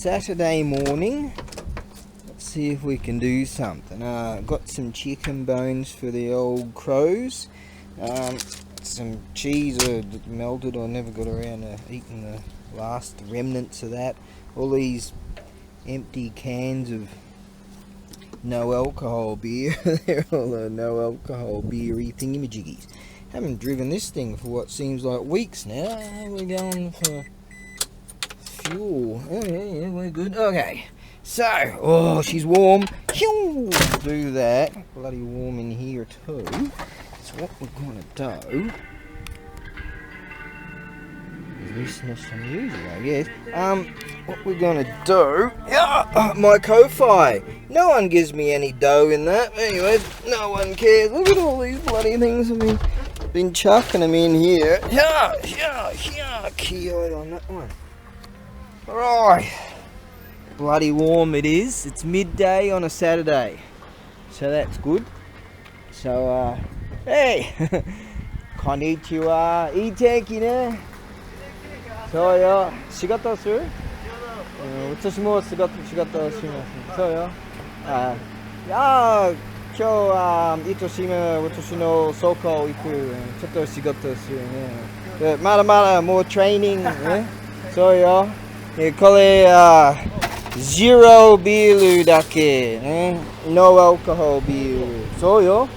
Saturday morning. Let's see if we can do something. Got some chicken bones for the old crows. Some cheese melted. I never got around to eating the last remnants of that. All these empty cans of no alcohol beer. They're all no alcohol beery thingamajiggies. Haven't driven this thing for what seems like weeks now. We're going for fuel. Yeah, we're good. Okay. So, oh, she's warm. Do that. Bloody warm in here too. So what we're gonna do is this is unusual, I guess. What we're gonna do? My Ko-Fi. No one gives me any dough in that. Anyways, no one cares. Look at all these bloody things. Been chucking them in here. Kilo on that one. Alright. Bloody warm it is. It's midday on a Saturday. So that's good. So, hey! Konnichiwa. Iitenki ne. So yo. Shigata suru? 私も仕事します。そうよ。今日は糸島私の倉庫行く。ちょっと仕事するね。まだまだもうトレーニングね。そうよ。これゼロビールだけね。ノーアルコールビール。そうよ。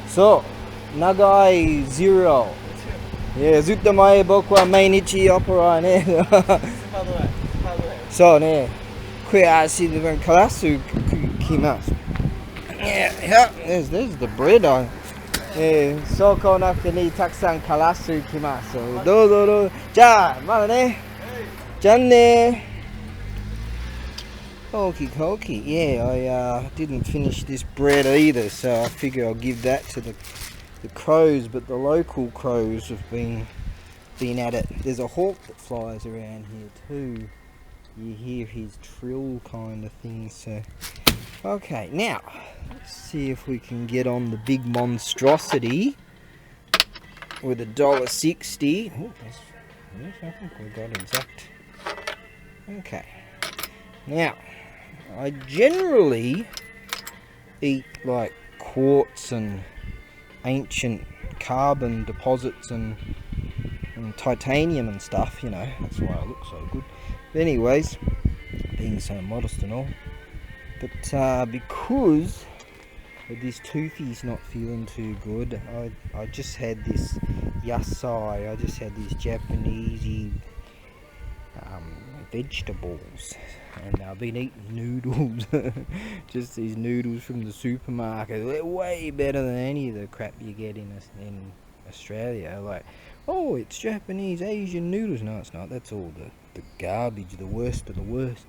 そう。長いゼロ。ずっと前僕は毎日オペラね。そうね。悔しい分カラス来ます。Yeah, there's the bread on. 倉庫の中にたくさんカラス来ます。どうぞ。じゃあ、まだね。じゃあね。Okie dokie. Yeah, I didn't finish this bread either, so I figure I'll give that to the crows, but the local crows have been at it. There's a hawk that flies around here too. You hear his trill kind of thing, so... Okay, now, let's see if we can get on the big monstrosity with $1.60. Oh, yes, I think we got exact. Okay. Now, I generally eat like quartz and ancient carbon deposits and titanium and stuff, you know. That's why I look so good. But anyways, being so modest and all. But because this toothy's not feeling too good, I just had this yasai, I just had these Japanese vegetables, and I've been eating noodles, just these noodles from the supermarket. They're way better than any of the crap you get in Australia. Like, oh, it's Japanese Asian noodles. No, it's not. That's all the garbage, the worst of the worst.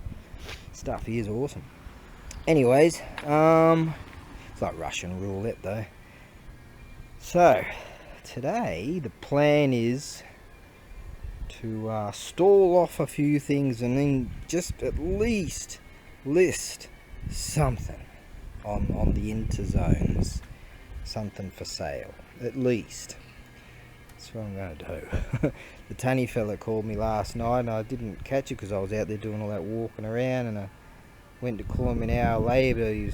Stuff is awesome. Anyways, it's like Russian roulette though. So, today the plan is to stall off a few things and then just at least list something on the interzones. Something for sale, at least. That's what I'm going to do. The tunny fella called me last night and I didn't catch it because I was out there doing all that walking around, and I went to call him an hour later.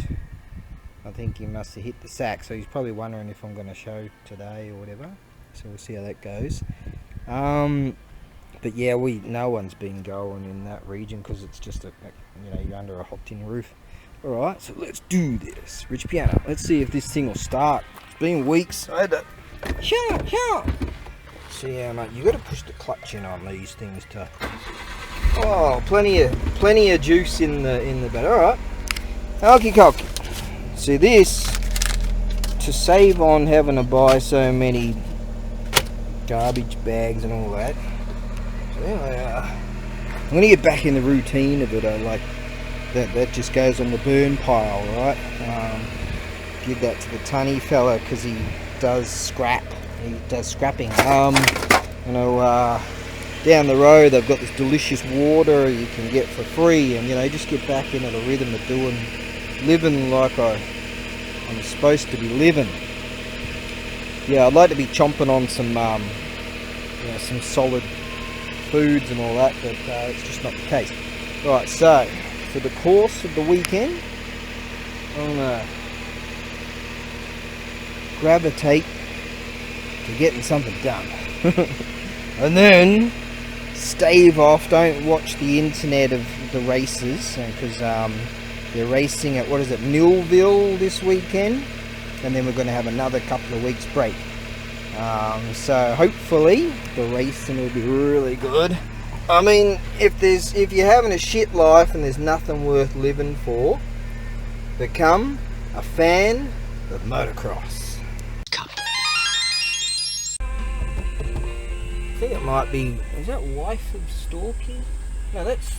I think he must have hit the sack, so he's probably wondering if I'm going to show today or whatever. So we'll see how that goes. But yeah, no one's been going in that region because it's just you're under a hot tin roof. All right, so let's do this. Rich piano. Let's see if this thing will start. It's been weeks. I had to. See how much you got to push the clutch in on these things to. Oh, plenty of juice in the bed. All right. Okie dokie. See this, to save on having to buy so many garbage bags and all that. So I'm gonna get back in the routine of it. I like that just goes on the burn pile, right? Give that to the tunny fella because he does scrap. He does scrapping. Down the road they've got this delicious water you can get for free, and just get back into the rhythm of living like I'm supposed to be living. Yeah, I'd like to be chomping on some solid foods and all that, but it's just not the case. Right, so for the course of the weekend, I'm gonna gravitate to getting something done. And then stave off, don't watch the internet of the races, because they're racing at, what is it, Millville this weekend, and then we're going to have another couple of weeks break. So hopefully the racing will be really good. I mean, if you're having a shit life and there's nothing worth living for, become a fan of motocross. I think it might be, is that Wife of Storky? No, that's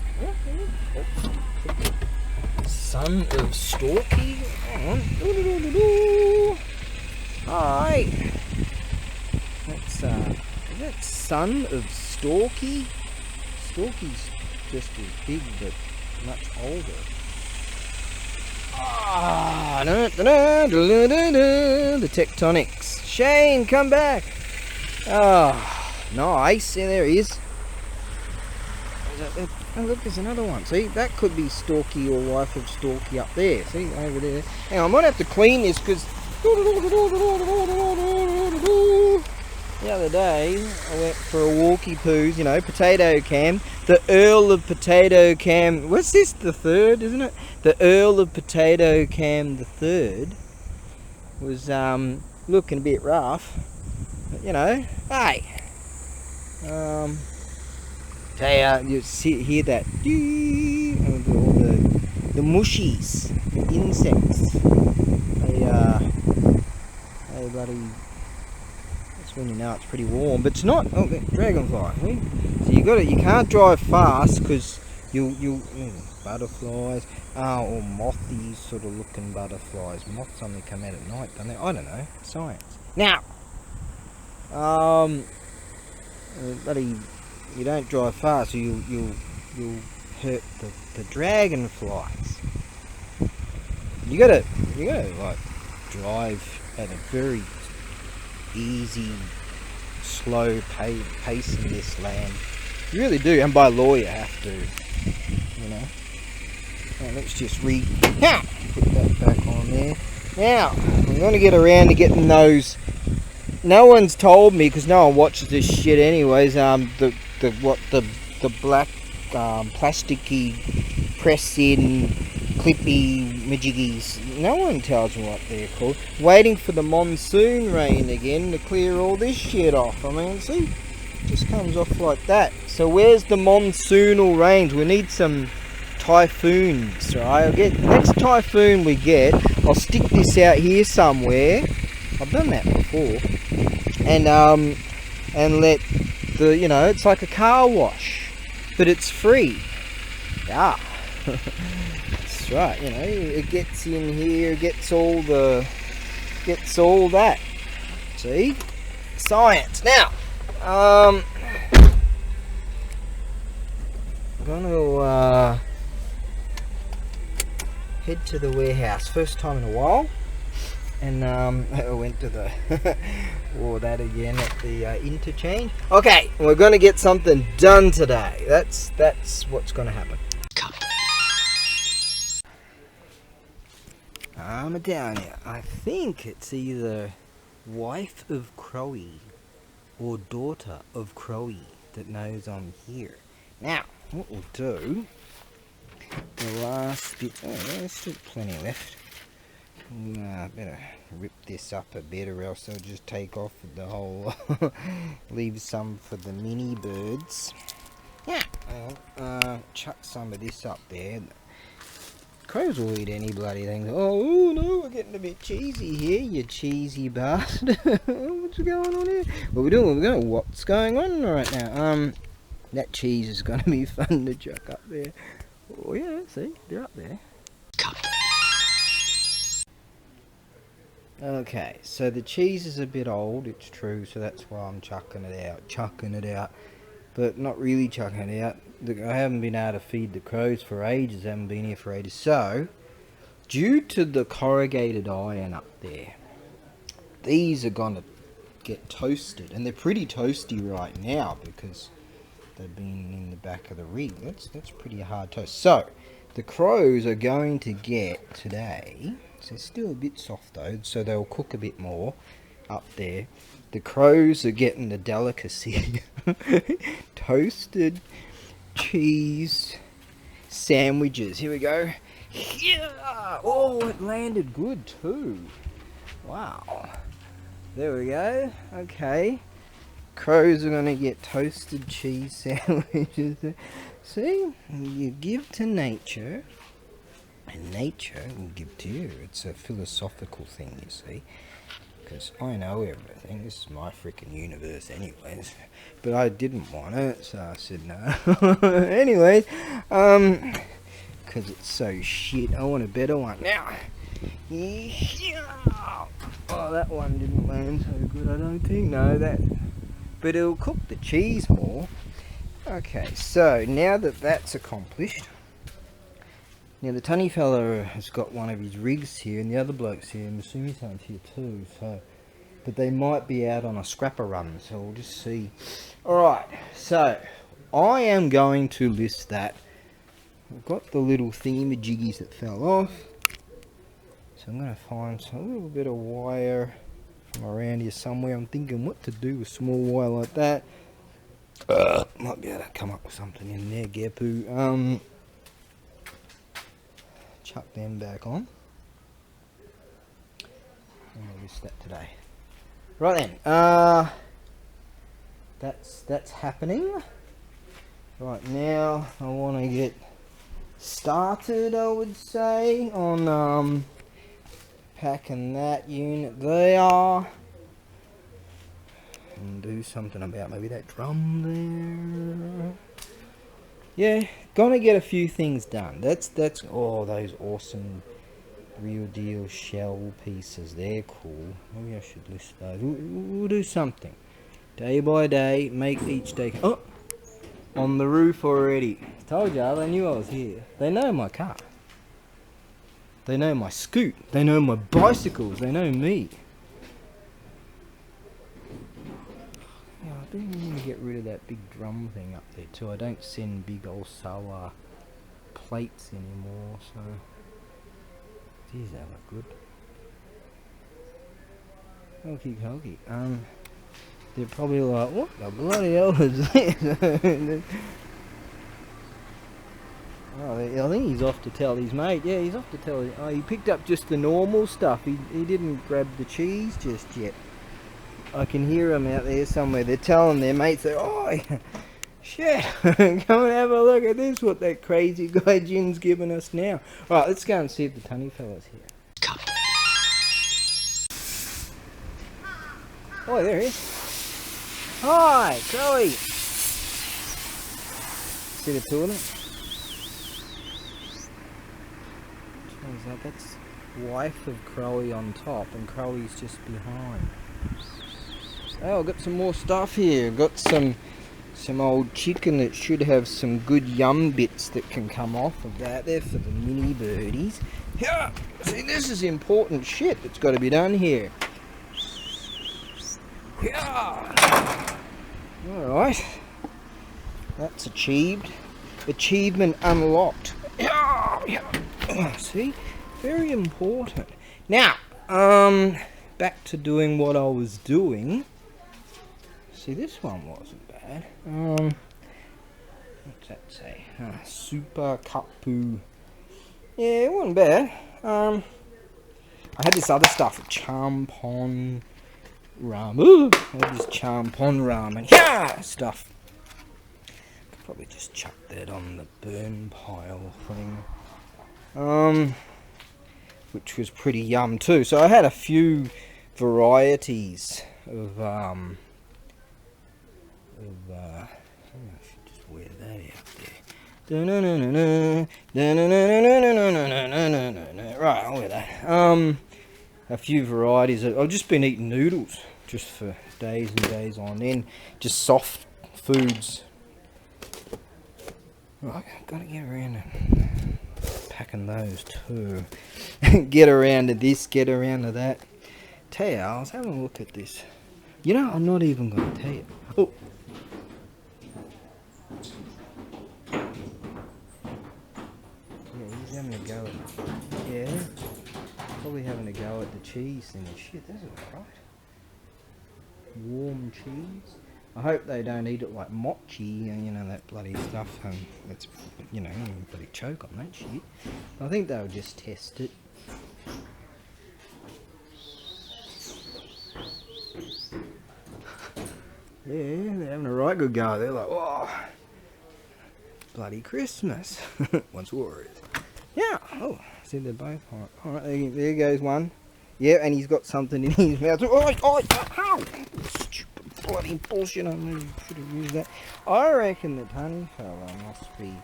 Son of Storky. Hang on. Alright. That's, is that Son of Storky? Storky's just as big but much older. Ah, the Tectonics. Shane, come back. Ah. Nice, yeah, there he is. Oh look, there's another one. See, that could be Storky or Wife of Storky up there. See, over there. Hang on, I might have to clean this because the other day I went for a walkie poos, you know, potato cam. The Earl of Potato Cam. What's this? The third, isn't it? The Earl of Potato Cam the third was looking a bit rough. But, you know, hey. You hear that? All the mushies, the insects. They bloody. That's when you know it's pretty warm, but it's not. Oh, dragonfly. So you can't drive fast because you butterflies. Or mothy sort of looking butterflies. Moths only come out at night, don't they? I don't know. Science. Now, bloody, you don't drive fast, so you'll hurt the dragonflies. You gotta like drive at a very easy, slow pace in this land. You really do, and by law you have to. You know. Now, let's just put that back on there. Now I'm gonna get around to getting those. No one's told me, because no one watches this shit anyways, the black plasticky press-in clippy majiggies. No one tells me what they're called. Waiting for the monsoon rain again to clear all this shit off. I mean, see, it just comes off like that. So where's the monsoonal rains? We need some typhoons, right? I'll get next typhoon we get. I'll stick this out here somewhere. I've done that before. And let the, you know, it's like a car wash, but it's free. Yeah. That's right, you know, it gets in here, gets all that. See? Science. Now, I'm gonna head to the warehouse. First time in a while. And I went to the that again at the interchange. Okay, we're gonna get something done today. That's what's gonna happen. I'm down here. I think it's either Wife of Crowy or Daughter of Crowy that knows I'm here. Now, what we'll do, the last bit. Oh, there's still plenty left. Better rip this up a bit, or else I'll just take off the whole leave some for the mini birds. Yeah, I'll chuck some of this up there. Crows will eat any bloody thing. Oh no, we're getting a bit cheesy here, you cheesy bastard. What's going on here? What we're doing, what's going on right now? That cheese is gonna be fun to chuck up there. Oh yeah, see, they're up there. Okay, so the cheese is a bit old, it's true, so that's why I'm chucking it out, but not really chucking it out. I haven't been able to feed the crows for ages, haven't been here for ages, so due to the corrugated iron up there, these are gonna get toasted, and they're pretty toasty right now because they've been in the back of the rig. That's pretty hard toast. So the crows are going to get today. So it's still a bit soft though, so they'll cook a bit more up there. The crows are getting the delicacy. Toasted cheese sandwiches. Here we go. Yeah! Oh, it landed good too. Wow. There we go. Okay. Crows are going to get toasted cheese sandwiches. See? You give to nature, and nature will give to you. It's a philosophical thing, you see. Because I know everything. This is my freaking universe anyways. But I didn't want it, so I said no. Anyways, because it's so shit. I want a better one. Now, oh, that one didn't land so good, I don't think. No, that. But it'll cook the cheese more. Okay, so now that that's accomplished, now the tunny fella has got one of his rigs here, and the other bloke's here, and Masumi-san's here too. So, but they might be out on a scrapper run, so we'll just see. All right, so I am going to list that. I've got the little thingamajiggies that fell off, so I'm going to find a little bit of wire from around here somewhere. I'm thinking what to do with small wire like that. Might be able to come up with something in there, Gepu. Chuck them back on. And I'll list that today. Right then, that's happening. Right now, I want to get started, I would say, on packing that unit there. And do something about maybe that drum there. Yeah, gonna get a few things done. That's oh, those awesome real deal shell pieces. They're cool. Maybe I should list those. We'll do something day by day. Make each day. Oh, on the roof already. Told ya, they knew I was here. They know my car. They know my scoot. They know my bicycles. They know me. I think I'm going to get rid of that big drum thing up there too. I don't send big old solar plates anymore, so geez, that look good. Okie dokie. They're probably like, what the bloody hell is this? Oh, I think he's off to tell his mate. Yeah, he's off to tell. Oh, he picked up just the normal stuff. He didn't grab the cheese just yet. I can hear them out there somewhere. They're telling their mates, "Oh, shit, come and have a look at this, what that crazy guy Jim's giving us now." Right, let's go and see if the tunny fella's here. Oh, there he is. Hi, Chloe. See the two of them? What is that? That's wife of Crowy on top, and Crowy's just behind. Oh, I've got some more stuff here. I've got some old chicken that should have some good yum bits that can come off of that. They're for the mini birdies. Yeah, see, this is important shit that's got to be done here. Yeah. Alright. That's achieved. Achievement unlocked. Yeah. See? Very important. Now, back to doing what I was doing. See, this one wasn't bad. What's that say? Super Kapu. Yeah, it wasn't bad. I had this other stuff, champon ramen. I had this champon ramen. Yeah, stuff. Could probably just chuck that on the burn pile thing. Which was pretty yum too. So I had a few varieties of I should just wear that out there. Right, I'll wear that. A few varieties. I've just been eating noodles just for days and days on end. Just soft foods. Right, gotta get around to packing those too. Get around to this, get around to that. Tell you, I was having a look at this. You know, I'm not even gonna tell you. Oh. cheese thing. Shit, this is alright. Warm cheese. I hope they don't eat it like mochi and, you know, that bloody stuff. That's, you know, you bloody choke on that shit. I think they'll just test it. Yeah, they're having a right good go. They're like, oh, bloody Christmas. Once war is. Yeah. Oh, see, they're both hot. Alright, there goes one. Yeah, and he's got something in his mouth. Oh, ow! Stupid bloody bullshit. I knew you should have used that. I reckon that honey fella must be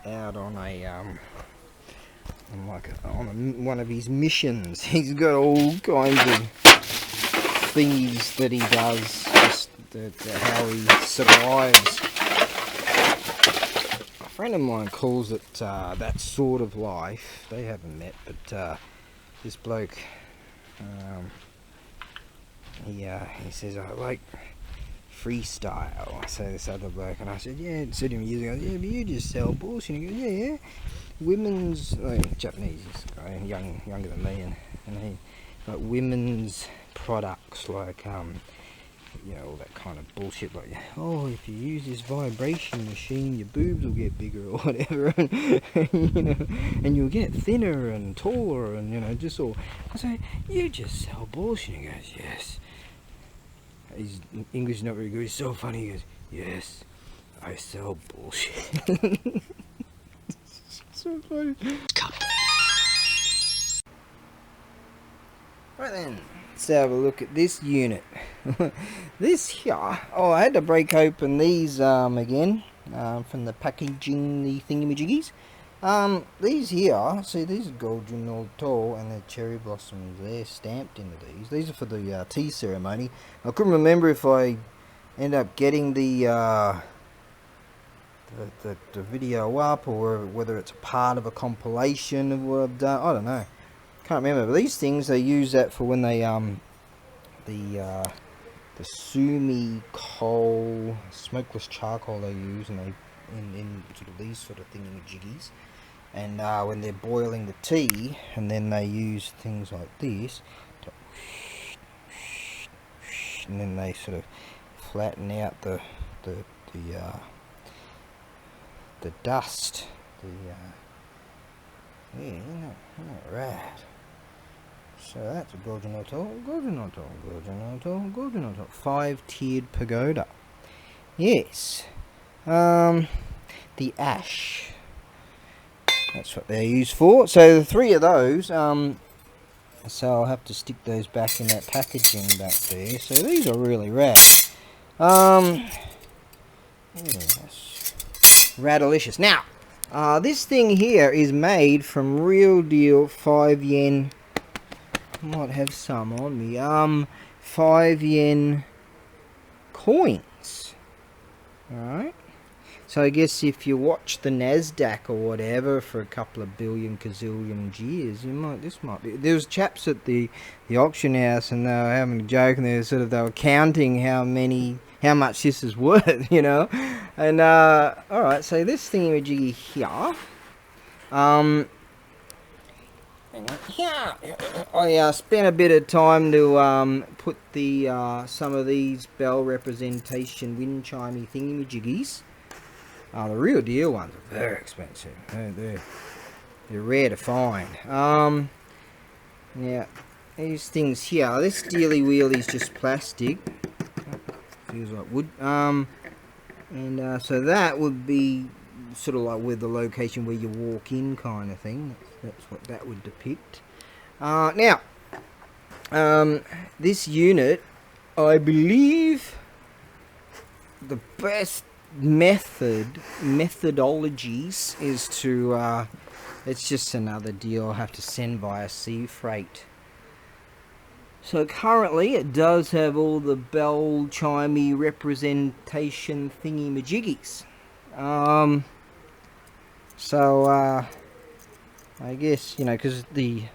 out on a, one of his missions. He's got all kinds of things that he does, just how he survives. A friend of mine calls it that sort of life. They haven't met, but this bloke, he says, I like freestyle. I say this other bloke, and I said, yeah, said to him years ago, yeah, but you just sell bullshit. And he goes, yeah. Women's, Japanese guy, younger than me, and he, like women's products, like you know, all that kind of bullshit, like, oh, if you use this vibration machine, your boobs will get bigger or whatever, and you know, and you'll get thinner and taller, and, you know, just all. I say, you just sell bullshit. He goes, yes. His English is not very good. He's so funny. He goes, yes, I sell bullshit. So funny. Right then, let's have a look at this unit. This here, oh, I had to break open these again from the packaging, the thingamajiggies. These here, see, these are golden old tall, and the cherry blossoms, they're stamped into these. These are for the tea ceremony. I couldn't remember if I end up getting the video up, or whether it's a part of a compilation of what I've done. I don't know. Can't remember. But these things, they use that for when they the sumi coal, smokeless charcoal they use, and they in sort of these sort of thingamajiggies. And when they're boiling the tea, and then they use things like this to, and then they sort of flatten out the dust. Yeah, isn't that right? So that's a golden atoll, 5-tiered pagoda. Yes. The ash. That's what they're used for. So the 3 of those, so I'll have to stick those back in that packaging back there. So these are really rad. Yeah, that's radalicious. Now, this thing here is made from real deal 5 yen. Might have some on me. 5 yen coins. Alright. So I guess if you watch the NASDAQ or whatever for a couple of billion gazillion years, this might be. There was chaps at the auction house, and they were having a joke, and they were counting how much this is worth, you know. And alright, so this thingamajiggy here, I spent a bit of time to put the some of these bell representation wind chimey thingamajiggies. The real deal ones are very expensive. They're rare to find. Yeah, these things here. This dealy wheelie is just plastic. Feels like wood. And so that would be sort of like with the location where you walk in, kind of thing. That's what that would depict. Now, this unit, I believe, the best methodologies is to it's just another deal I'll have to send via sea freight. So currently it does have all the bell chimey representation thingy majiggies. So I guess, you know, because the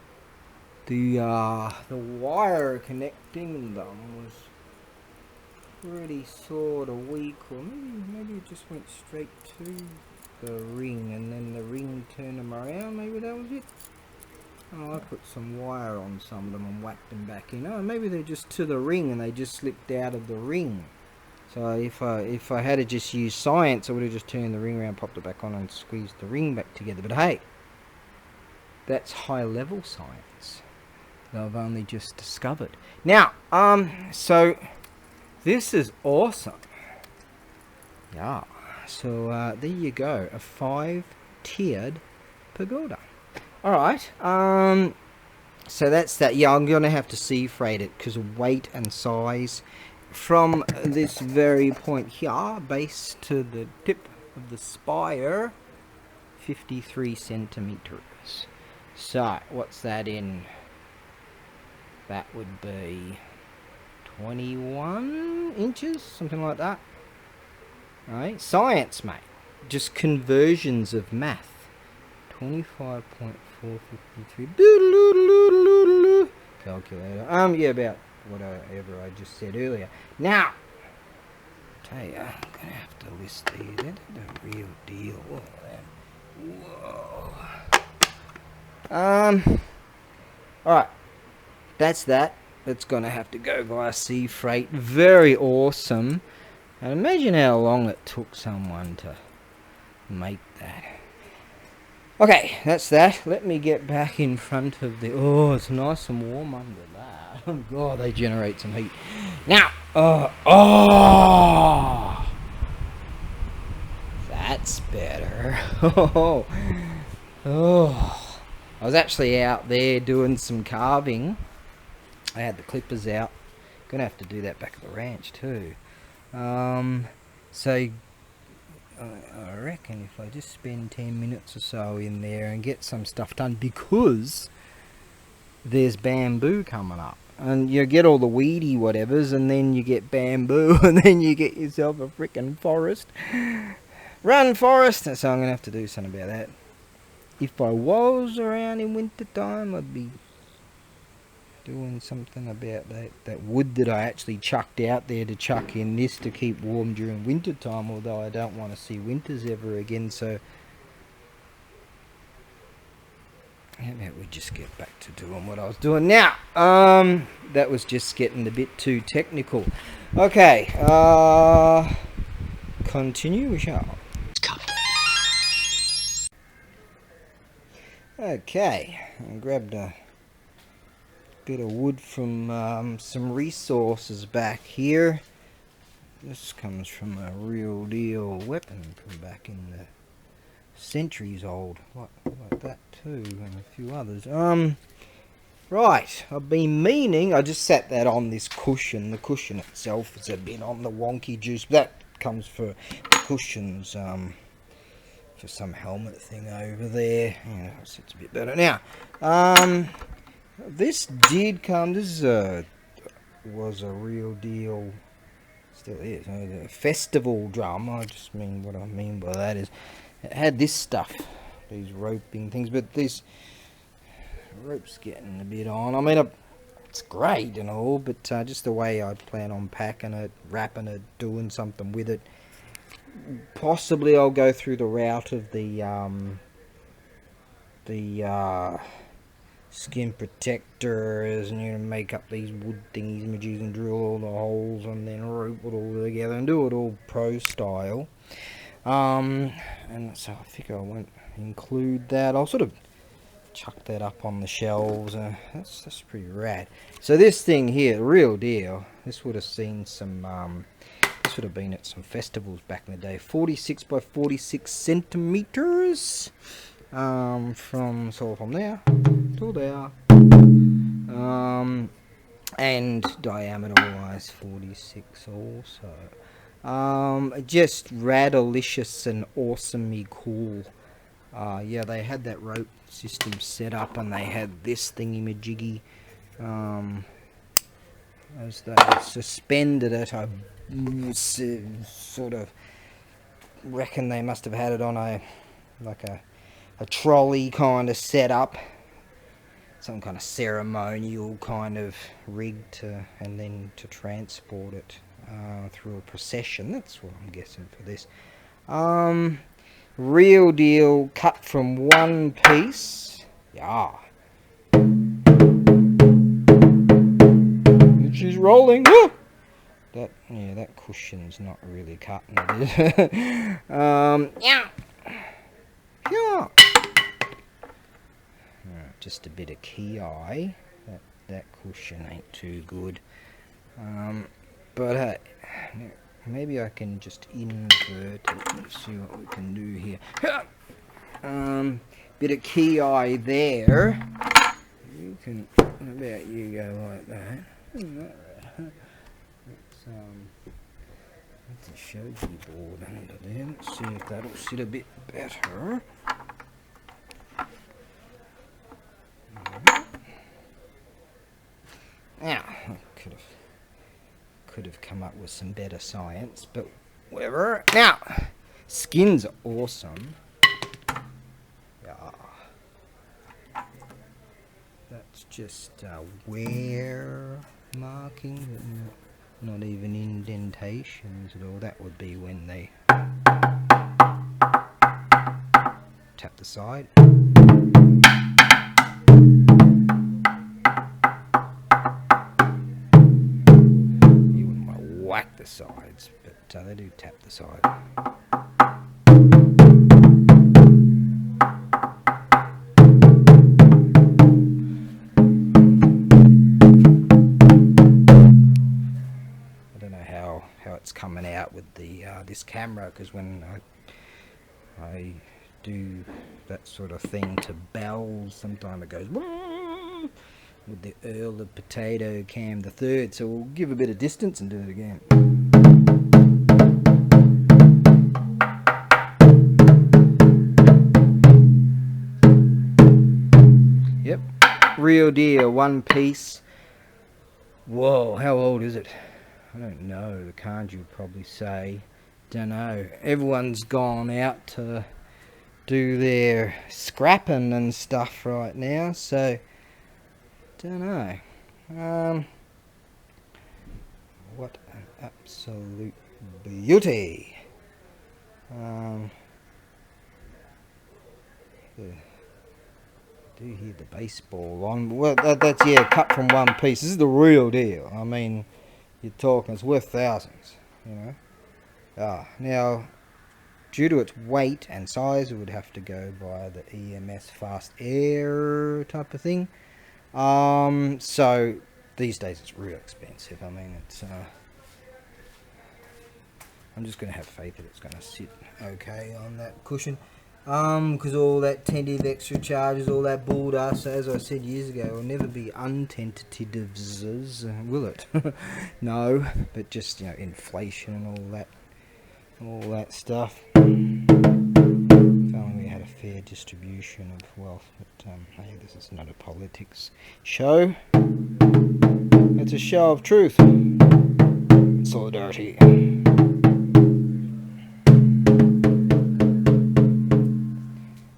wire connecting them was pretty sort of weak, or maybe it just went straight to the ring, and then the ring turned them around. Maybe that was it. Oh, I put some wire on some of them and whacked them back in. Oh, maybe they're just to the ring and they just slipped out of the ring. So if I had to just use science, I would have just turned the ring around, popped it back on and squeezed the ring back together. But hey, that's high level science that I've only just discovered. Now, so this is awesome. Yeah. So there you go, a 5-tiered pagoda. Alright, so that's that. Yeah, I'm going to have to sea freight it because of weight and size. From this very point here, base to the tip of the spire, 53 centimeters. So, what's that in? That would be 21 inches, something like that. Right? Science, mate. Just conversions of math. 25.453. Calculator. Yeah, about whatever I just said earlier. Now, tell you, I'm gonna have to list these. They're the real deal. Whoa. Alright. That's that. It's gonna have to go via sea freight. Very awesome. And imagine how long it took someone to make that. Okay, that's that. Let me get back in front of the... Oh, it's nice and warm under that. Oh, God, they generate some heat. Now, that's better. Oh, I was actually out there doing some carving. I had the clippers out. Gonna have to do that back at the ranch too. So I reckon if I just spend 10 minutes or so in there and get some stuff done, because there's bamboo coming up, and you get all the weedy whatevers, and then you get bamboo, and then you get yourself a frickin' forest. Run, forest! So I'm gonna have to do something about that. If I was around in winter time, I'd be doing something about that wood that I actually chucked out there to chuck in this to keep warm during winter time, although I don't want to see winters ever again. So how about we just get back to doing what I was doing now. That was just getting a bit too technical. Okay, continue we shall. Okay, I grabbed a bit of wood from some resources back here. This comes from a real deal weapon from back in the centuries old, like that too, and a few others. Right, I've been meaning, I just sat that on this cushion. The cushion itself is a bit on the wonky juice, but that comes for the cushions, for some helmet thing over there. Yeah, it's a bit better now. This did come, this was a real deal, still is, a festival drum. I just mean, what I mean by that is, it had this stuff, these roping things, but this rope's getting a bit on. I mean, it's great and all, but just the way I plan on packing it, wrapping it, doing something with it. Possibly I'll go through the route of the skin protectors, and you know, make up these wood thingies and drill all the holes and then rope it all together and do it all pro style. And so I figure I won't include that. I'll sort of chuck that up on the shelves. That's pretty rad. So this thing here, the real deal, this would have seen some this would have been at some festivals back in the day. 46 by 46 centimeters. From there to there, and diameter wise 46 also. Just radalicious and awesomely cool. Yeah, they had that rope system set up, and they had this thingy-majiggy, as they suspended it. I sort of reckon they must have had it on a trolley kind of setup, some kind of ceremonial kind of rig and then to transport it through a procession. That's what I'm guessing for this. Real deal, cut from one piece. Yeah, she's rolling. Woo! That cushion's not really cutting it, is it? Yeah. Yeah. Just a bit of ki. That cushion ain't too good. But maybe I can just invert it. Let's see what we can do here. Bit of ki there. You can. How about you go like that? It's a shoji board under there. Let's see if that'll sit a bit better. Now, I could have come up with some better science, but whatever. Now, skins are awesome. Yeah. That's just wear marking, not even indentations at all. That would be when they tap the side. You wouldn't want to whack the sides, but they do tap the side. It's coming out with the this camera, because when I do that sort of thing to bells, sometimes it goes with the Earl of Potato Cam the Third. So we'll give a bit of distance and do it again. Yep, real deal, one piece. Whoa, how old is it? I don't know, the kanji would probably say. Don't know. Everyone's gone out to do their scrapping and stuff right now, so don't know. What an absolute beauty. I do hear the baseball on. Well, that's cut from one piece. This is the real deal. I mean, you're talking, it's worth thousands, you know. Now, due to its weight and size, it would have to go by the EMS fast air type of thing. So these days it's real expensive. I mean, it's I'm just going to have faith that it's going to sit okay on that cushion. Because all that tentative extra charges, all that bull dust, as I said years ago, will never be untentatives, will it? No, but just, you know, inflation and all that stuff. If only we had a fair distribution of wealth, but hey, this is not a politics show. It's a show of truth. Solidarity.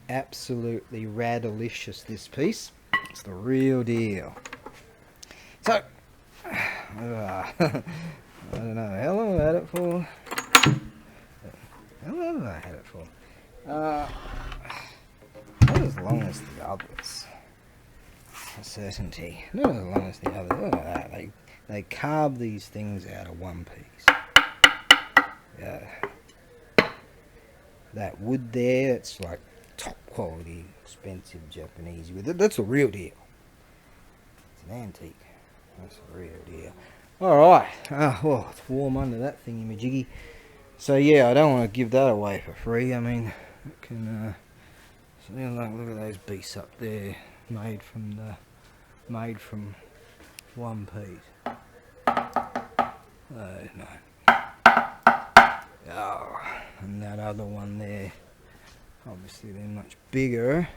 Absolutely radalicious, this piece. It's the real deal. So, I don't know how long I had it for. How long have I had it for? Not as long as the others. For certainty. Not as long as the others. Look at that. They carve these things out of one piece. Yeah. That wood there, it's like top quality, expensive Japanese wood. That's the real deal. It's an antique. That's the real deal. Alright. Well, it's warm under that thingy majiggy. So yeah, I don't want to give that away for free. I mean, it can so, you know, look at those beasts up there, made from one piece. Oh no. Oh, and that other one there, obviously they're much bigger,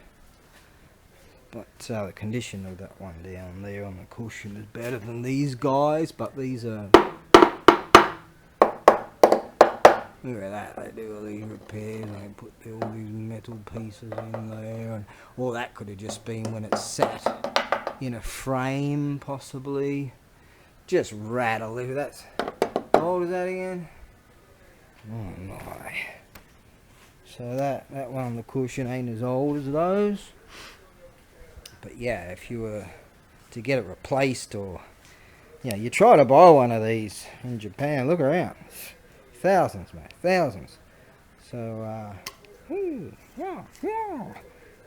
but the condition of that one down there on the cushion is better than these guys. But these are, look at that, they do all these repairs and they put all these metal pieces in there, and all that could have just been when it's sat in a frame, possibly. Just rattle it. That's, how old is that again? Oh my. So that one on the cushion ain't as old as those. But yeah, if you were to get it replaced, or Yeah, you try to buy one of these in Japan, look around. Thousands, mate, thousands. So, yeah.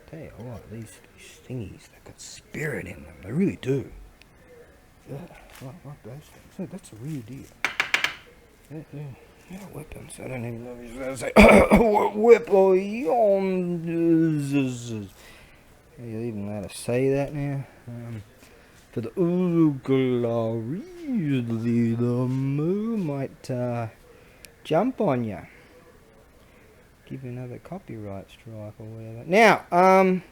Tell you what, these thingies, they've got spirit in them. They really do. Yeah, like those things. Look, that's a real deal. Yeah, weapons. I don't even know if you're supposed to say whip or yon. Are you even allowed to say that now? For the glory, the moo might jump on you. Give you another copyright strike or whatever. Now,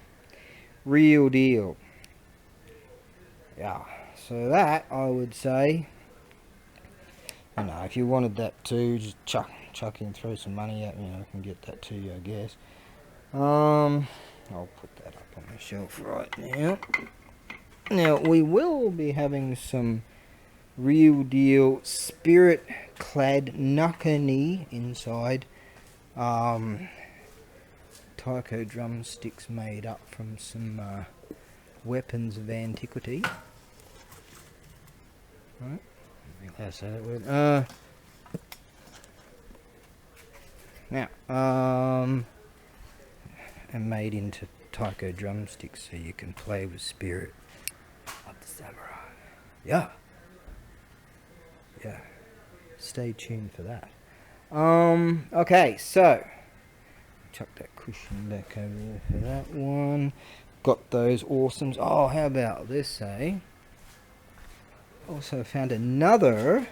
real deal. Yeah, so that I would say, you know, if you wanted that too, just chuck in, throw some money at me, I can get that to you, I guess. I'll put that up on the shelf right now. Now, we will be having some real deal spirit clad Nakani inside. Taiko drumsticks made up from some weapons of antiquity. Right? I say that word. Now, and made into Taiko drumsticks so you can play with spirit of the samurai. Yeah. Stay tuned for that. Okay, so chuck that cushion back over there for that one. Got those awesomes. Oh, how about this, eh? Also found another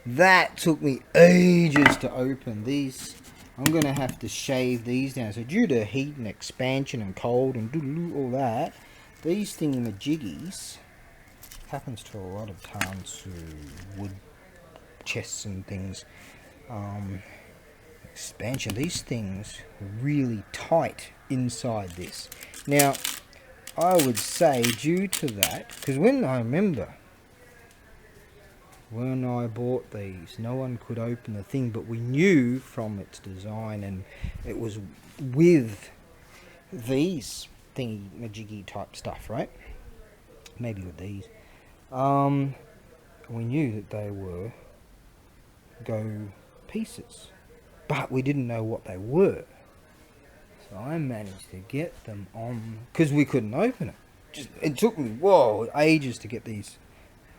that took me ages to open. These, I'm gonna have to shave these down. So due to heat and expansion and cold and all that, these thingamajiggies happens to a lot of Tansu wood chests and things. Expansion. These things are really tight inside this. Now, I would say due to that, because when I bought these, no one could open the thing, but we knew from its design, and it was with these thingy-majiggy type stuff, right? Maybe with these. We knew that they were go pieces, but we didn't know what they were. So I managed to get them on, because we couldn't open it. It took me, ages to get these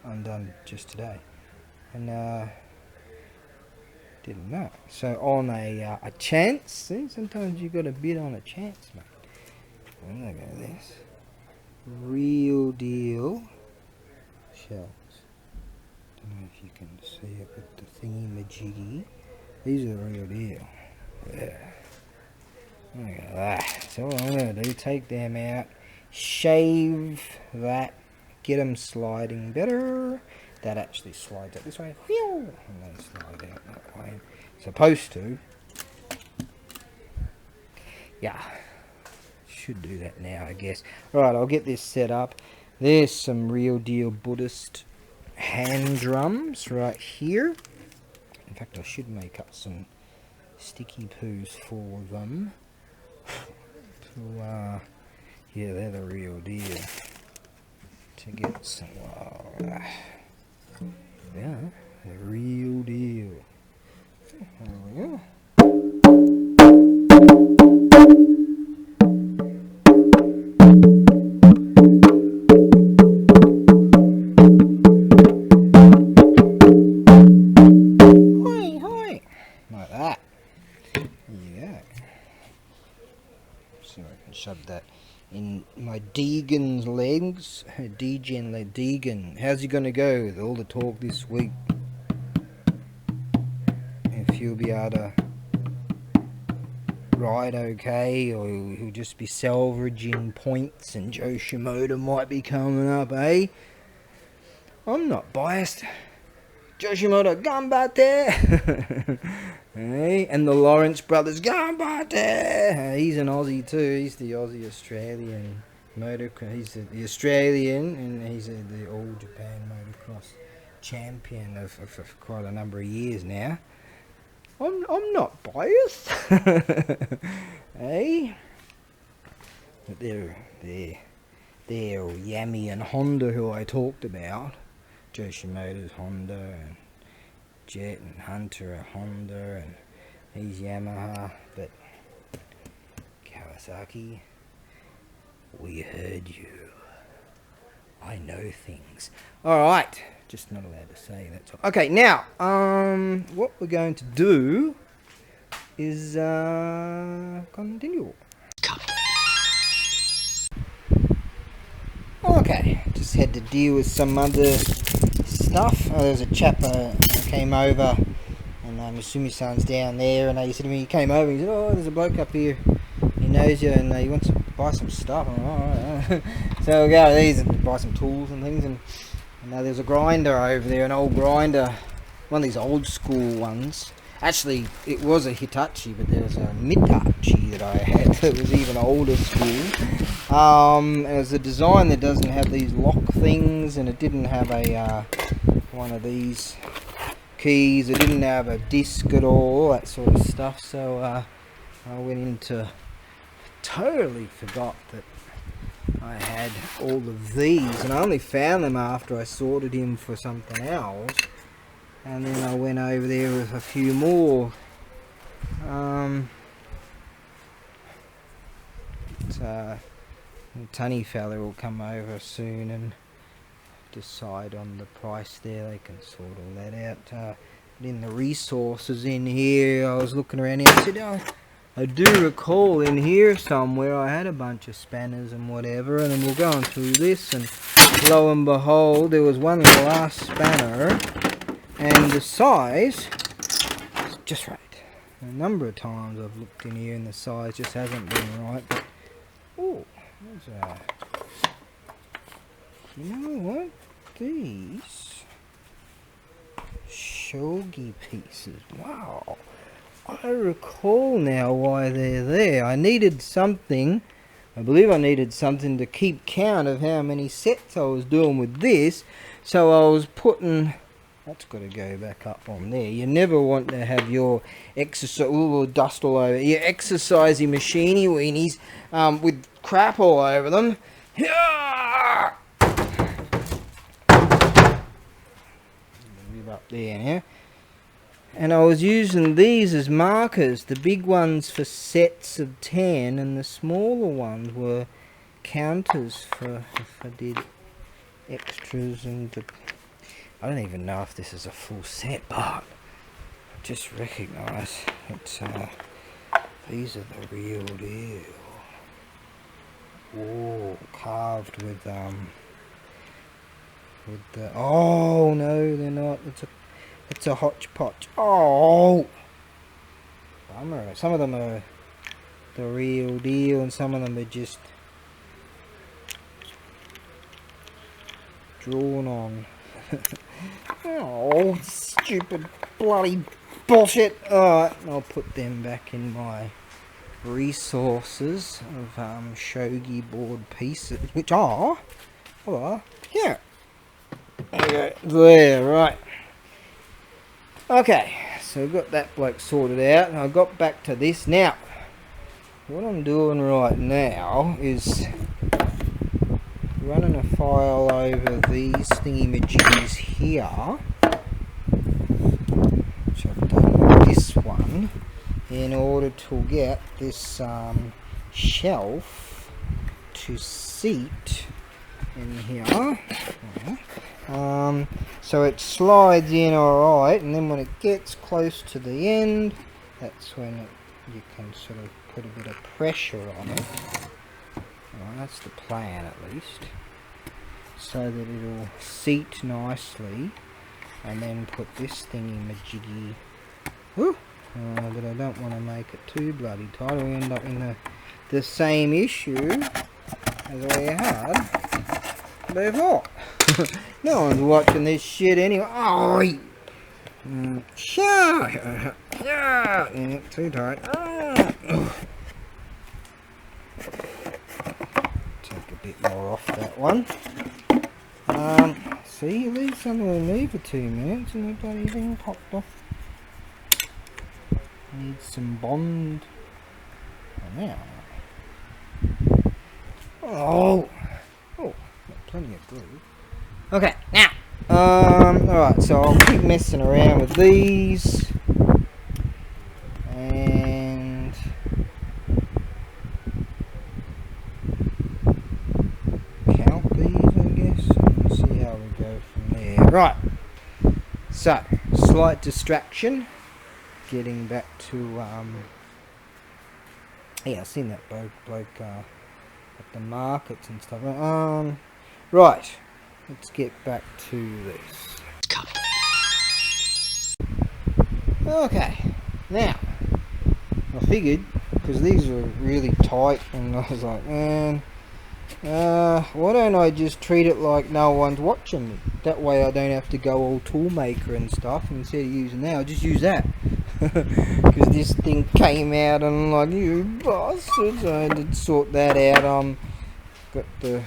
undone just today. And didn't know. So on a chance, see, sometimes you got to bid on a chance, mate. And look at this. Real deal shells. Don't know if you can see it with the thingy-majiggy. These are the real deal. Yeah. Look at that. So what I'm going to do, take them out, shave that, get them sliding better. That actually slides out this way, and they slide out that way. Supposed to. Yeah. Should do that now, I guess. Alright, I'll get this set up. There's some real deal Buddhist hand drums right here. In fact, I should make up some sticky poos for them. So, yeah, they're the real deal. To get some, yeah, the real deal. There we go. Like that. Yeah. See if I can shove that in my Deegan's legs. Deegan, how's he gonna go with all the talk this week? If he'll be able to ride okay, or he'll just be salvaging points and Joe Shimoda might be coming up, eh? I'm not biased. Joe Shimoda, gambate! Hey, and the Lawrence brothers, gambate! He's an Aussie too. He's the Aussie-Australian motocross. He's the Australian, and he's the All Japan motocross champion of quite a number of years now. I'm not biased. Hey, but they're Yami and Honda, who I talked about. Yoshimoto's Honda, and Jet and Hunter are Honda, and he's Yamaha, but Kawasaki, we heard you. I know things. Alright, just not allowed to say that's all. Okay, now, what we're going to do is continue. Okay, just had to deal with some other stuff. There was a chap came over, and Masumi-san's down there, and he said to me, he came over, he said, oh, there's a bloke up here, he knows you, and he wants to buy some stuff. I'm like, alright. So we'll go to these and buy some tools and things, and there's a grinder over there, an old grinder, one of these old school ones. Actually, it was a Hitachi, but there was a Mitachi that I had that was even older school. It was a design that doesn't have these lock things, and it didn't have a one of these keys. It didn't have a disc at all, that sort of stuff. So I went into, totally forgot that I had all of these, and I only found them after I sorted him for something else. And then I went over there with a few more. Tunny fella will come over soon and decide on the price there. They can sort all that out. In the resources in here, I was looking around here. I said, oh, I do recall in here somewhere I had a bunch of spanners and whatever. And then we're going through this, and lo and behold, there was one glass spanner. And the size is just right. A number of times I've looked in here and the size just hasn't been right. But, oh, there's a... You know what? These shogi pieces. Wow. I recall now why they're there. I needed something. I believe I needed something to keep count of how many sets I was doing with this. So I was putting... That's got to go back up on there. You never want to have your exercise, dust all over, your exercisey machiney weenies with crap all over them. Move up there now. And I was using these as markers, the big ones for sets of 10, and the smaller ones were counters for if I did extras and the... I don't even know if this is a full set, but I just recognise it's these are the real deal. Oh, carved with the, oh no, they're not. It's a hodgepodge. Oh, bummer. Some of them are the real deal, and some of them are just drawn on. Oh, stupid bloody bullshit. Alright, I'll put them back in my resources of shogi board pieces, which are, here. There you go. There, right. Okay, so we've got that bloke sorted out, and I got back to this. Now, what I'm doing right now is running a file over these thingy-majiggies here, which I've done with this one, in order to get this shelf to seat in here. So it slides in alright, and then when it gets close to the end, that's when you can sort of put a bit of pressure on it. Well, that's the plan at least, so that it'll seat nicely, and then put this thingy-majiggy, but I don't want to make it too bloody tight, or we end up in the same issue as we had before. No one's watching this shit anyway. Oh, yeah, too tight. Take a bit more off that one. See, you leave something with me for 2 minutes and the bloody thing popped off. Need some bond. Now. Oh, got plenty of glue. Okay, now Alright, so I'll keep messing around with these. And count these, I guess, and see how we go from there. Right. So, slight distraction. Getting back to, yeah, I've seen that bloke at the markets and stuff. Right. Let's get back to this. Okay. Now, I figured, because these are really tight, and I was like, man, why don't I just treat it like no one's watching me? That way I don't have to go all toolmaker and stuff, and instead of using that, I'll just use that. Because this thing came out, and I'm like, you bastards, I had to sort that out. Got the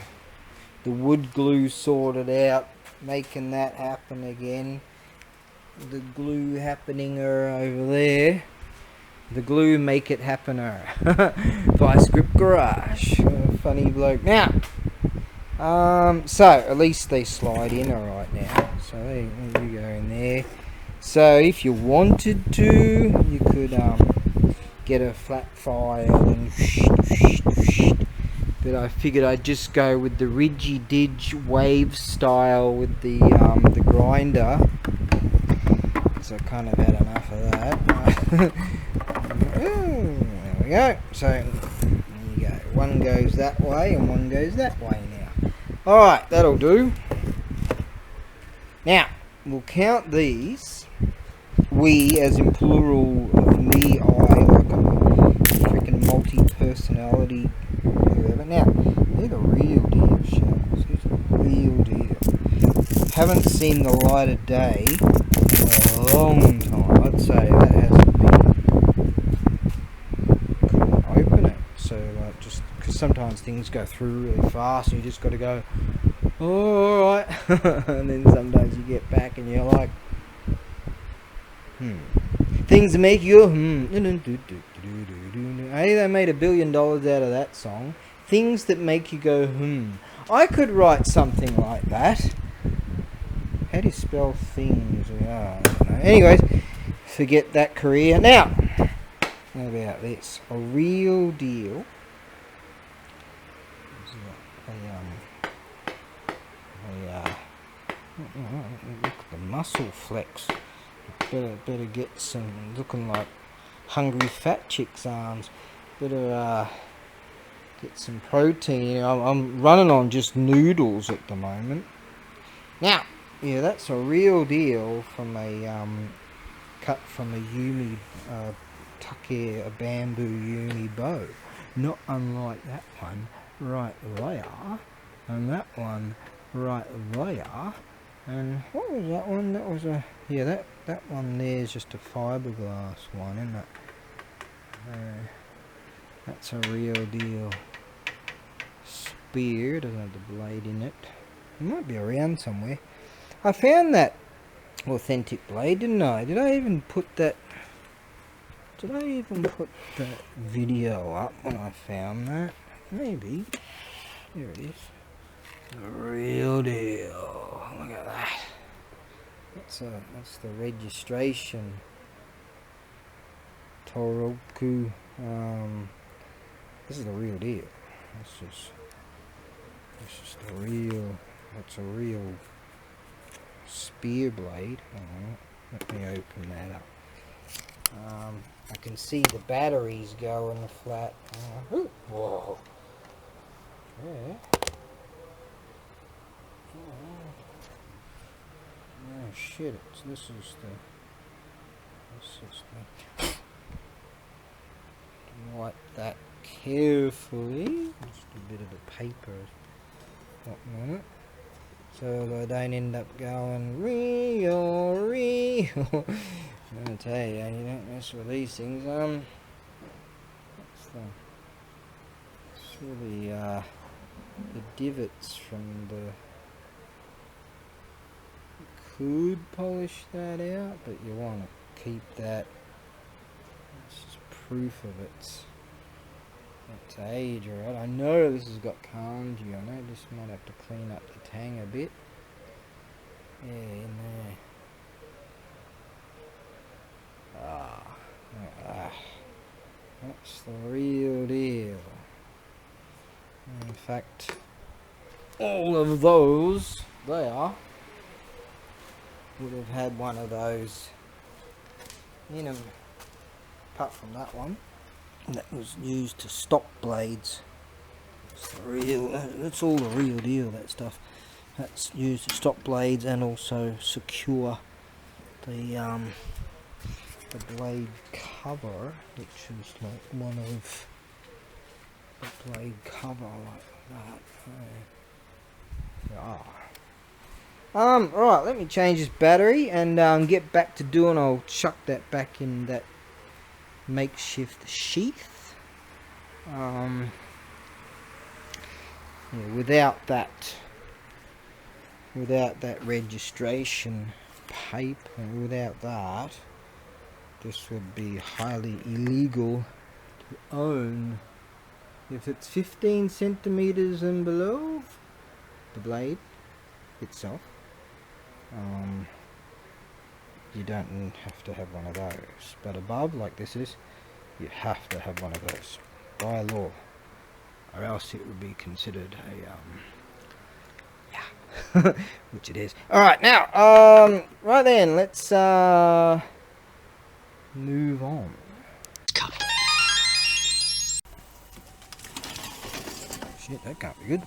wood glue sorted out, making that happen again. The glue happening over there. The glue make it happener. By Script Garage. Funny bloke. Now, so at least they slide in alright now. So there you go in there. So if you wanted to, you could get a flat file and but I figured I'd just go with the Ridgy-Dig wave style with the grinder. So I kind of had enough of that. There we go. So there you go. One goes that way and one goes that way now. Alright, that'll do. Now, we'll count these. We, as in plural of me, I, like a freaking multi-personality. Now, they're the real deal shells. These are the real deal. Haven't seen the light of day in a long time. I'd say that hasn't been. Couldn't open it. So, like, just because sometimes things go through really fast and you just got to go, oh, alright. And then sometimes you get back and you're like, things that make you Hey, they made $1 billion out of that song. Things that make you go I could write something like that. How do you spell things? I don't know. Anyways, forget that career. Now, how about this? A real deal. Look at the muscle flex. Better get some, looking like hungry fat chick's arms. Better get some protein. I'm running on just noodles at the moment. Now, yeah, that's a real deal from a cut from a Yumi tuck-air, a bamboo Yumi bow. Not unlike that one right there, and that one right there. And what was that one? That was a, yeah, that one there is just a fiberglass one, isn't it? That's a real deal spear. Doesn't have the blade in it. It might be around somewhere. I found that authentic blade, didn't I? Did I even put that video up when I found that? Maybe. Here it is. The real deal. Look at that. That's the registration. Toroku. This is the real deal. This is the real. That's a real spear blade. Let me open that up. I can see the batteries going flat. Whoa. Yeah. Oh shit! This is the. Wipe that carefully. Just a bit of the paper on it, so I don't end up going real. I'm gonna tell you, you don't mess with these things. It's really the divots from the. You could polish that out, but you want to keep that. It's just proof of its age, right? I know this has got kanji on it. Just might have to clean up the tang a bit. Yeah, in there. Ah, that's the real deal. In fact, all of those there would have had one of those in them, apart from that one. That was used to stop blades. It's the real. That's all the real deal. That stuff. That's used to stop blades and also secure the blade cover, which is like one of the blade cover like that. Right, let me change this battery and get back to doing. I'll chuck that back in that makeshift sheath. Yeah, without that registration paper, without that, this would be highly illegal to own. If it's 15 centimeters and below, the blade itself, you don't have to have one of those. But above, like this is, you have to have one of those by law, or else it would be considered a which it is. All right, now, right then, let's move on. Shit, that can't be good.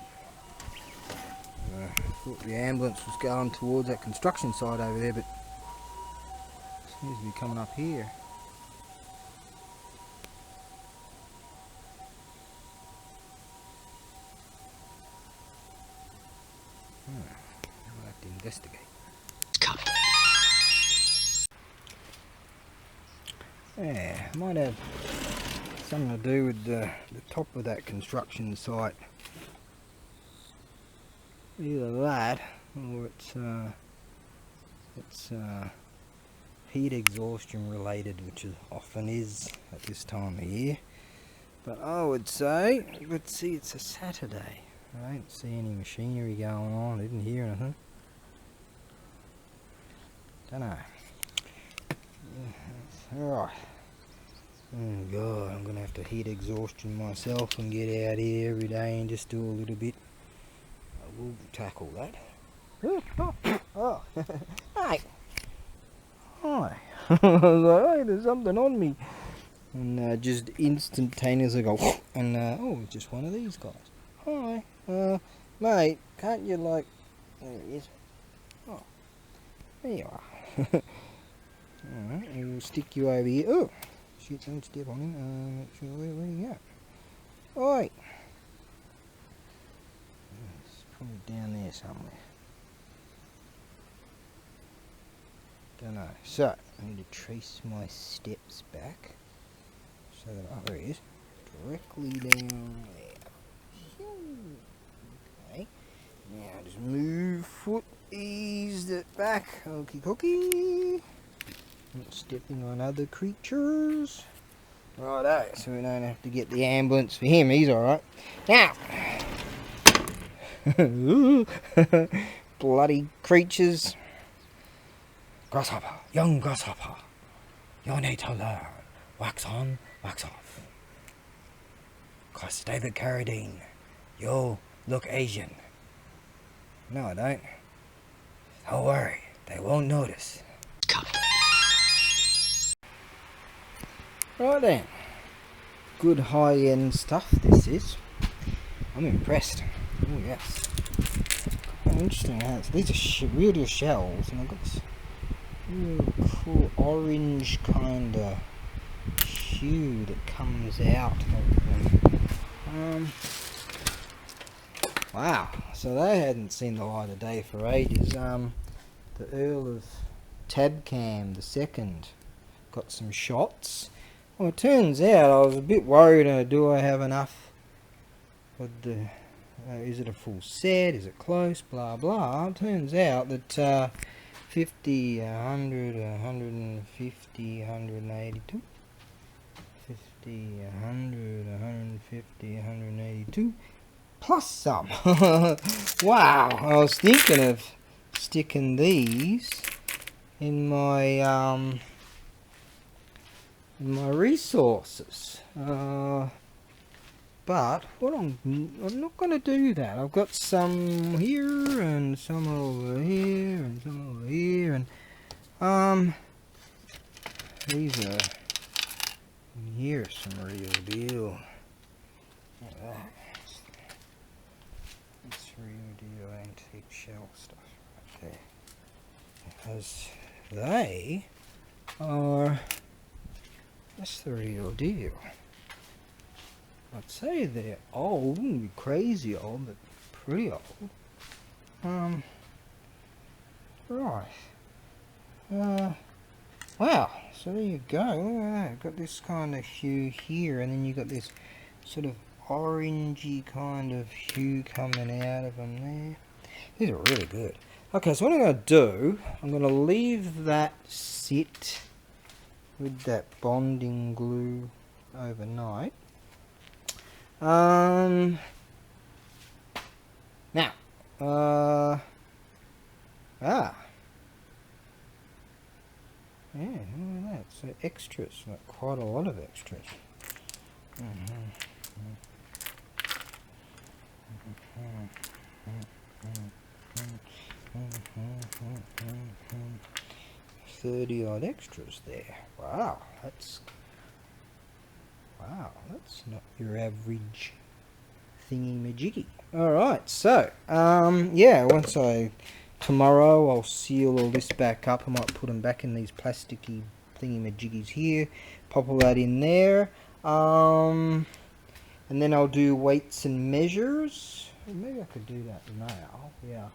Thought the ambulance was going towards that construction site over there, but it seems to be coming up here. I'll have to investigate. Yeah, might have something to do with the top of that construction site. Either that, or it's heat exhaustion related, which it often is at this time of year. But I would say, let's see, it's a Saturday. I don't see any machinery going on. I didn't hear anything. Don't know. Alright. Oh god, I'm gonna have to heat exhaustion myself and get out here every day and just do a little bit. I will tackle that. Oh, hey! Hi! I was like, hey, there's something on me. And just instantaneously go, and oh, it's just one of these guys. Hi, mate, can't you like, there it is. Oh, there you are. Alright, we'll stick you over here. Oh, shit, don't step on him. Make sure where you go. Oi! It's probably down there somewhere. Don't know. So, I need to trace my steps back. So that, oh, there he is. Directly down there. Okay. Now just move foot, ease it back. Okie dokie. Not stepping on other creatures. Righto, so we don't have to get the ambulance for him. He's alright. Now. Bloody creatures. Grasshopper, young grasshopper. You need to learn. Wax on, wax off. 'Cause David Carradine, you look Asian. No, I don't. Don't worry, they won't notice. Right then. Good high-end stuff this is. I'm impressed. Oh yes. Quite interesting. These are real deal shells, and I've got this real cool orange kind of hue that comes out of them. Wow, so they hadn't seen the light of day for ages. The Earl of Tabcam II got some shots. Well, it turns out I was a bit worried, do I have enough? Is it a full set? Is it close? Blah blah. It turns out that 50, 100, 150, 182. 50, 100, 150, 182. Plus some. Wow, I was thinking of sticking these in my resources. But what I'm not going to do that. I've got some here and some over here and some over here, and these are here's some real deal. Look at that. It's real deal antique shell stuff right there. Because they are, that's the real deal. I'd say they're old, wouldn't be crazy old, but pretty old. Right. Wow, so there you go. Look at that. Got this kind of hue here, and then you got this sort of orangey kind of hue coming out of them there. These are really good. Okay, so what I'm going to do, I'm going to leave that sit with that bonding glue overnight. Now, yeah, look at that. So extras, like quite a lot of extras. Mm-hmm. 30 odd extras there. Wow, that's not your average thingy majiggy. Alright, so yeah, tomorrow I'll seal all this back up. I might put them back in these plasticky thingy majiggies here, pop all that in there, and then I'll do weights and measures. Maybe I could do that now. Yeah.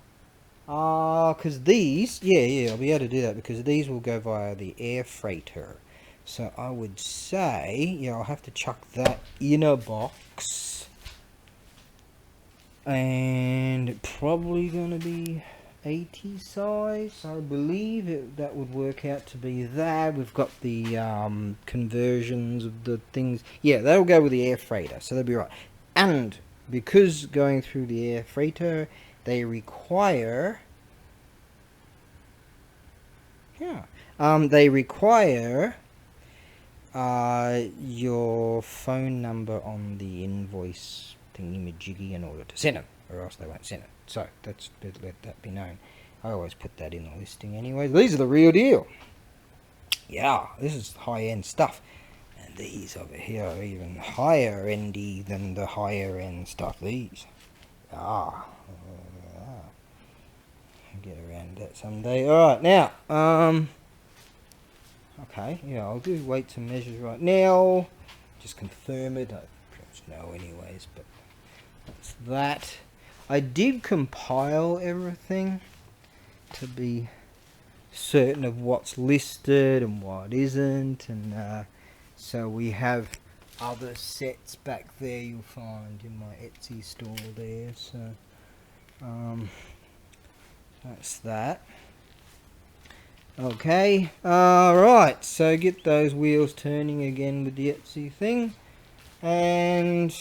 Because these, yeah, I'll be able to do that because these will go via the air freighter. So I would say, yeah, I'll have to chuck that in a box. And probably going to be 80 size, I believe. That would work out to be that. We've got the conversions of the things. Yeah, that'll go with the air freighter, so they'll be right. And because going through the air freighter, they require, your phone number on the invoice thingy-majiggy in order to send them, or else they won't send it. So let that be known. I always put that in the listing anyway. These are the real deal. Yeah, this is high-end stuff. And these over here are even higher endy than the higher end stuff. These. Get around that someday. Alright, now, okay, yeah, I'll do weights and measures right now. Just confirm it. I pretty much know anyways, but that's that. I did compile everything to be certain of what's listed and what isn't, and so we have other sets back there you'll find in my Etsy store there, so that's that. Okay, right, so get those wheels turning again with the Etsy thing and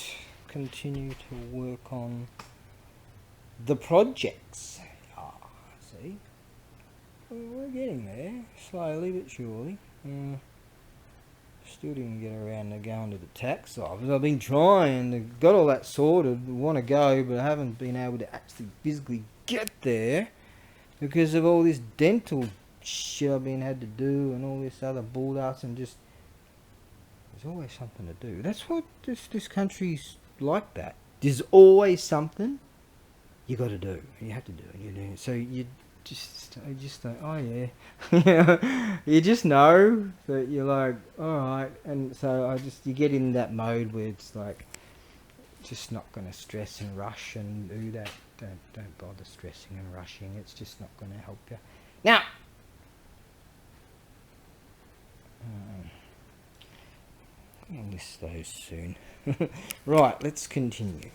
continue to work on the projects. See, we're getting there, slowly but surely. Still didn't get around to going to the tax office. I've been trying, got all that sorted, want to go, but I haven't been able to actually physically get there because of all this dental shit I've been had to do and all this other bullshit, and just there's always something to do. That's what this country's like. That there's always something you got to do. You have to do it. You do it. So I just think, oh yeah, you just know that you're like, all right, and so you get in that mode where it's like just not going to stress and rush and do that. Don't bother stressing and rushing. It's just not going to help you. Now, I'll list those soon. Right, let's continue.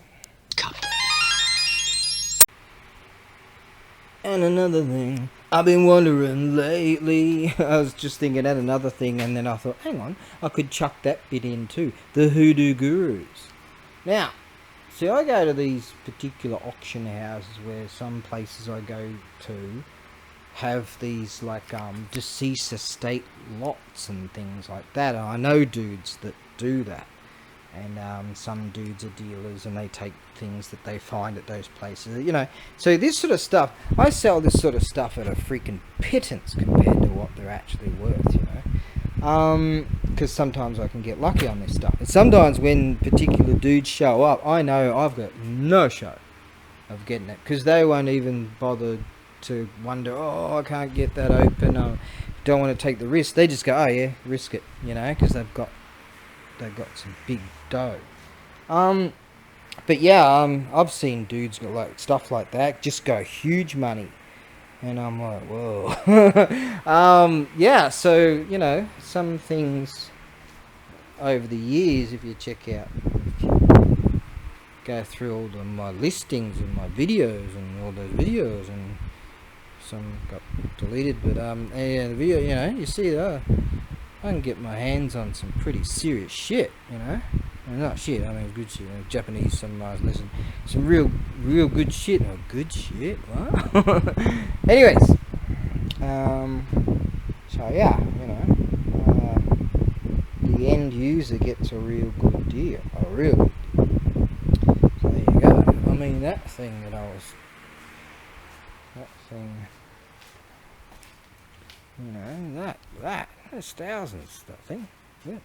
And another thing, I've been wondering lately, I was just thinking at another thing, and then I thought, hang on, I could chuck that bit in too. The Hoodoo Gurus. Now, See, I go to these particular auction houses where some places I go to have these like deceased estate lots and things like that. And I know dudes that do that, and some dudes are dealers and they take things that they find at those places. You know, so this sort of stuff, I sell this sort of stuff at a freaking pittance compared to what they're actually worth. You know, because sometimes I can get lucky on this stuff. And sometimes when particular dudes show up, I know I've got no show of getting it because they won't even bother to wonder, oh, I can't get that open, I don't want to take the risk. They just go, oh yeah, risk it, you know, because they've got some big dough. But yeah, I've seen dudes got like stuff like that just go huge money, and I'm like, whoa. Yeah, so you know, some things over the years, if you check out, if you go through all of my listings and my videos and all those videos, and some got deleted, but yeah, the video, you know, you see that I can get my hands on some pretty serious shit, you know. And not shit, I mean good shit. Japanese samurais, listen, some real good shit. Oh, good shit. What? Anyways, so yeah, you know, the end user gets a real good deal, a real good deal. So there you go. I mean that thing, you know, that's thousands, I think. Yeah.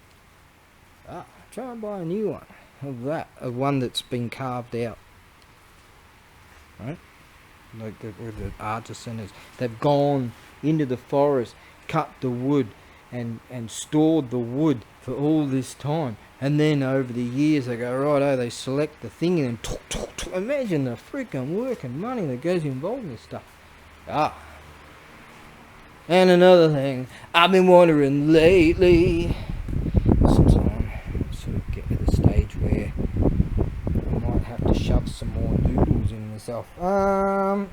Try and buy a new one of that, of one that's been carved out, right? Like the artisans, they've gone into the forest, cut the wood, and stored the wood for all this time, and then over the years they go, righto, they select the thing and then imagine the freaking work and money that goes involved in this stuff. And another thing I've been wondering lately, since I'm sort of getting to the stage where I might have to shove some more noodles in myself. 4.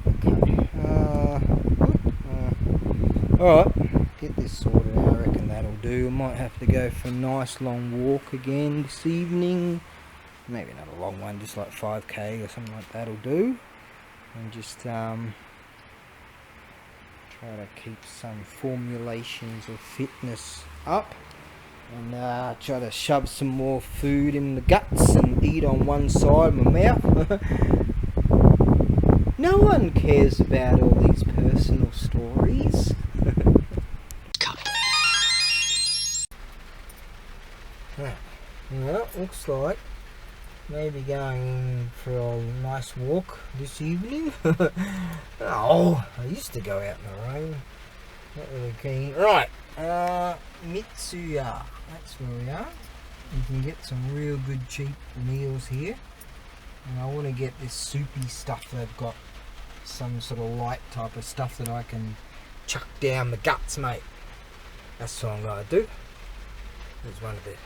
Okay. Alright, get this sorted out. I reckon that'll do. I might have to go for a nice long walk again this evening. Maybe not a long one, just like 5k or something like that'll do. And just try to keep some formulations of fitness up, and try to shove some more food in the guts and eat on one side of my mouth. No one cares about all these personal stories. Well, looks like maybe going in for a nice walk this evening. Oh, I used to go out in the rain. Not really keen. Right, Mitsuya. That's where we are. You can get some real good cheap meals here. And I want to get this soupy stuff they've got. Some sort of light type of stuff that I can chuck down the guts, mate. That's what I'm going to do. There's one of the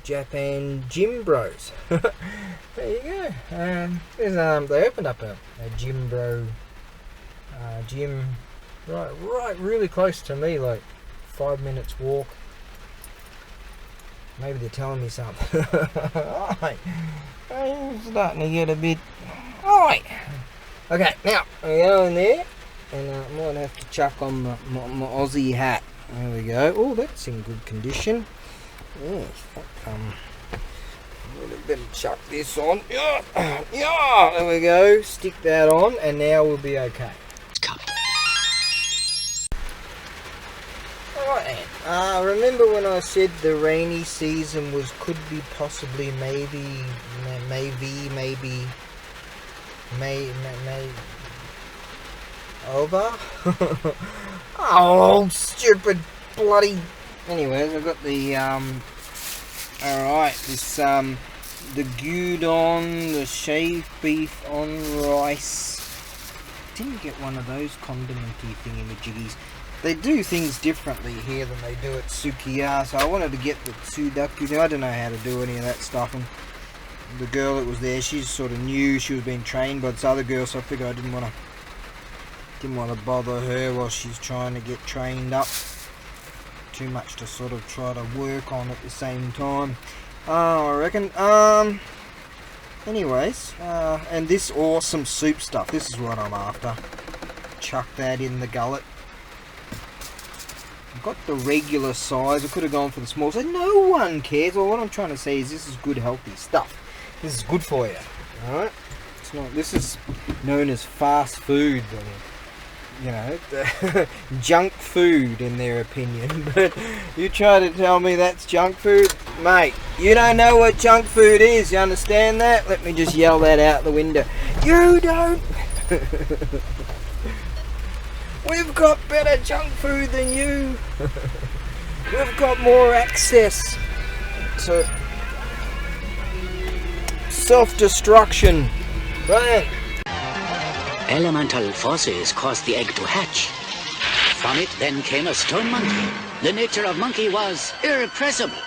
Japan gym bros. There you go. They opened up a gym bro gym right really close to me, like 5 minutes walk. Maybe they're telling me something. Alright, I'm starting to get a bit. Alright, okay, now I go in there, and I might have to chuck on my Aussie hat. There we go. Oh, that's in good condition. Yes, a little bit of chuck this on. Yeah, there we go. Stick that on, and now we'll be okay. Alright, remember when I said the rainy season could be possibly maybe over? Oh, stupid bloody. Anyways, I've got the alright, this the gyudon, the shaved beef on rice. Didn't get one of those condimenty thingamajiggies. They do things differently here than they do at Sukiya, so I wanted to get the tsudaku. I don't know how to do any of that stuff, and the girl that was there, she's sort of new. She was being trained by this other girl, so I figured I didn't want to bother her while she's trying to get trained up too much to sort of try to work on at the same time. I reckon. Anyways, and this awesome soup stuff, this is what I'm after. Chuck that in the gullet. I've got the regular size. I could have gone for the small size. No one cares. Well, what I'm trying to say is this is good, healthy stuff. This is good for you. Alright? It's not. This is known as fast food. You know, junk food in their opinion. But you try to tell me that's junk food, mate. You don't know what junk food is. You understand that? Let me just yell that out the window. You don't. We've got better junk food than you. We've got more access to self-destruction. Right. Elemental forces caused the egg to hatch. From it then came a stone monkey. The nature of monkey was irrepressible.